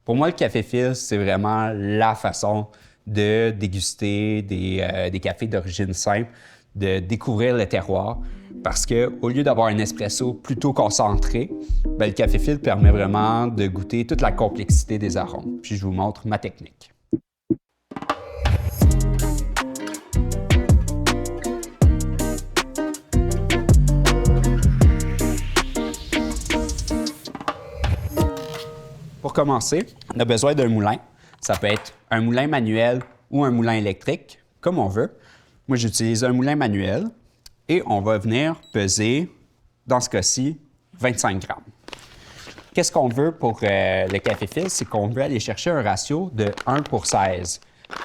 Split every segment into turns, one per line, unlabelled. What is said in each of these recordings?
Pour moi, le café filtre, c'est vraiment la façon de déguster des cafés d'origine simple, de découvrir le terroir. Parce qu'au lieu d'avoir un espresso plutôt concentré, le café filtre permet vraiment de goûter toute la complexité des arômes. Puis je vous montre ma technique. Pour commencer, on a besoin d'un moulin. Ça peut être un moulin manuel ou un moulin électrique, comme on veut. Moi, j'utilise un moulin manuel et on va venir peser, dans ce cas-ci, 25 grammes. Qu'est-ce qu'on veut pour le café filtre? C'est qu'on veut aller chercher un ratio de 1 pour 16.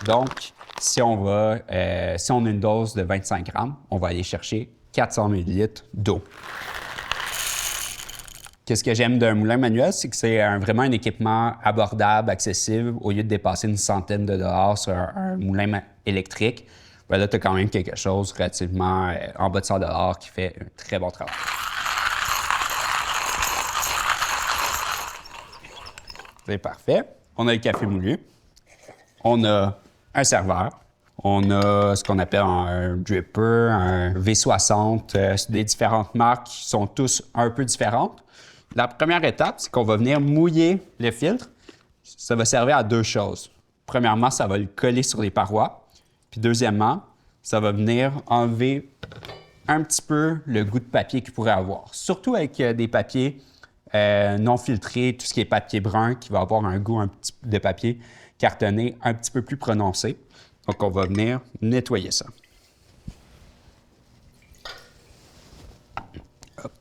Donc, si on a une dose de 25 grammes, on va aller chercher 400 ml d'eau. Qu'est-ce que j'aime d'un moulin manuel, c'est que c'est vraiment un équipement abordable, accessible, au lieu de dépasser une centaine de dollars sur un moulin électrique. Ben là, tu as quand même quelque chose relativement en bas de 100 dollars qui fait un très bon travail. C'est parfait. On a le café moulu. On a un serveur. On a ce qu'on appelle un dripper, un V60. C'est des différentes marques qui sont tous un peu différentes. La première étape, c'est qu'on va venir mouiller le filtre. Ça va servir à deux choses. Premièrement, ça va le coller sur les parois. Puis deuxièmement, ça va venir enlever un petit peu le goût de papier qu'il pourrait avoir. Surtout avec des papiers non filtrés, tout ce qui est papier brun, qui va avoir un goût de papier cartonné un petit peu plus prononcé. Donc, on va venir nettoyer ça. Hop,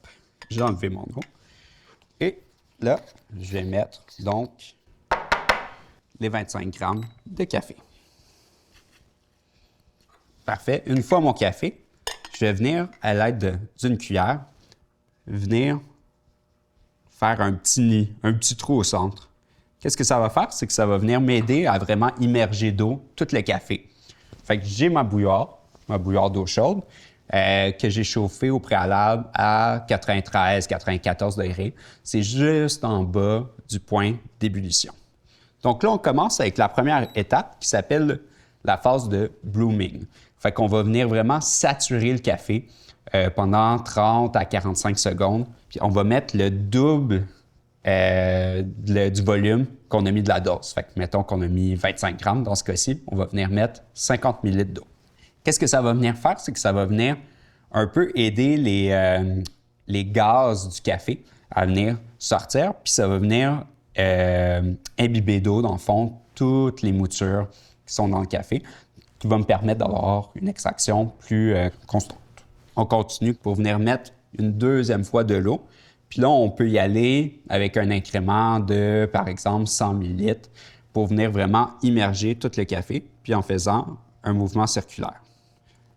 j'ai enlevé mon eau. Et là, je vais mettre donc les 25 grammes de café. Parfait. Une fois mon café, je vais venir, à l'aide d'une cuillère, venir faire un petit nid, un petit trou au centre. Qu'est-ce que ça va faire? C'est que ça va venir m'aider à vraiment immerger d'eau tout le café. Fait que j'ai ma bouilloire d'eau chaude, que j'ai chauffée au préalable à 93-94 degrés. C'est juste en bas du point d'ébullition. Donc là, on commence avec la première étape qui s'appelle la phase de blooming. Fait qu'on va venir vraiment saturer le café pendant 30 à 45 secondes. Puis on va mettre le double du volume qu'on a mis de la dose. Fait que mettons qu'on a mis 25 grammes dans ce cas-ci, on va venir mettre 50 ml d'eau. Qu'est-ce que ça va venir faire? C'est que ça va venir un peu aider les gaz du café à venir sortir, puis ça va venir imbiber d'eau, dans le fond, toutes les moutures qui sont dans le café, qui va me permettre d'avoir une extraction plus constante. On continue pour venir mettre une deuxième fois de l'eau. Puis là, on peut y aller avec un incrément de, par exemple, 100 ml pour venir vraiment immerger tout le café, puis en faisant un mouvement circulaire.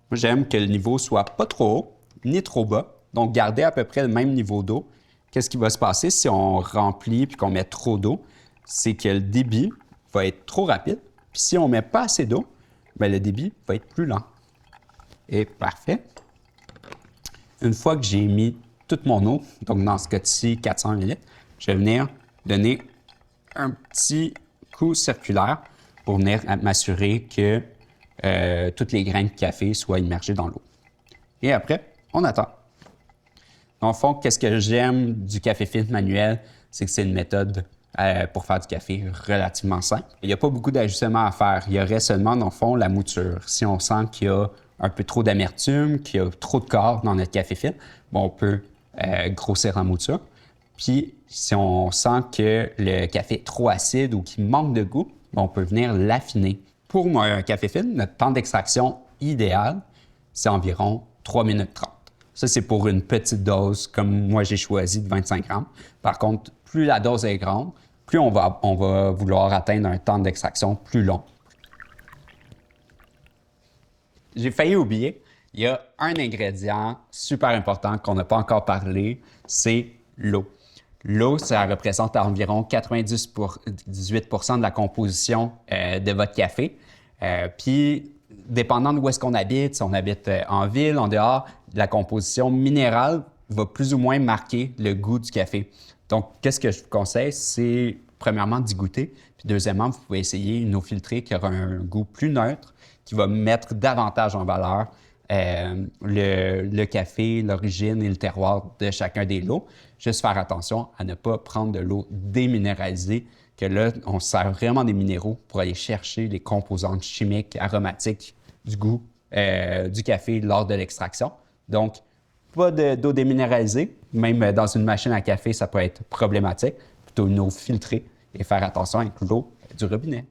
Moi, j'aime que le niveau soit pas trop haut, ni trop bas, donc garder à peu près le même niveau d'eau. Qu'est-ce qui va se passer si on remplit puis qu'on met trop d'eau? C'est que le débit va être trop rapide, puis si on ne met pas assez d'eau, bien, le débit va être plus lent. Et parfait. Une fois que j'ai mis toute mon eau, donc dans ce cas-ci, 400 ml, je vais venir donner un petit coup circulaire pour venir m'assurer que toutes les grains de café soient immergés dans l'eau. Et après, on attend. Dans le fond, qu'est-ce que j'aime du café filtre manuel? C'est que c'est une méthode pour faire du café relativement simple. Il n'y a pas beaucoup d'ajustements à faire. Il y aurait seulement, dans le fond, la mouture. Si on sent qu'il y a un peu trop d'amertume, qu'il y a trop de corps dans notre café filtre, bon, on peut grossir en mouture. Puis, si on sent que le café est trop acide ou qu'il manque de goût, bon, on peut venir l'affiner. Pour un café filtre, notre temps d'extraction idéal, c'est environ 3 minutes 30. Ça, c'est pour une petite dose, comme moi j'ai choisi, de 25 grammes. Par contre, plus la dose est grande, plus on va vouloir atteindre un temps d'extraction plus long. J'ai failli oublier, il y a un ingrédient super important qu'on n'a pas encore parlé, c'est l'eau. L'eau, ça représente environ 98 de la composition de votre café. Puis, dépendant de où est-ce qu'on habite, si on habite en ville, en dehors, la composition minérale va plus ou moins marquer le goût du café. Donc, qu'est-ce que je vous conseille? C'est premièrement, d'y goûter. Puis deuxièmement, vous pouvez essayer une eau filtrée qui aura un goût plus neutre, qui va mettre davantage en valeur le café, l'origine et le terroir de chacun des lots. Juste faire attention à ne pas prendre de l'eau déminéralisée, que là, on sert vraiment des minéraux pour aller chercher les composantes chimiques, aromatiques du goût du café lors de l'extraction. Donc, pas d'eau déminéralisée, même dans une machine à café, ça peut être problématique. Plutôt une eau filtrée et faire attention avec l'eau du robinet.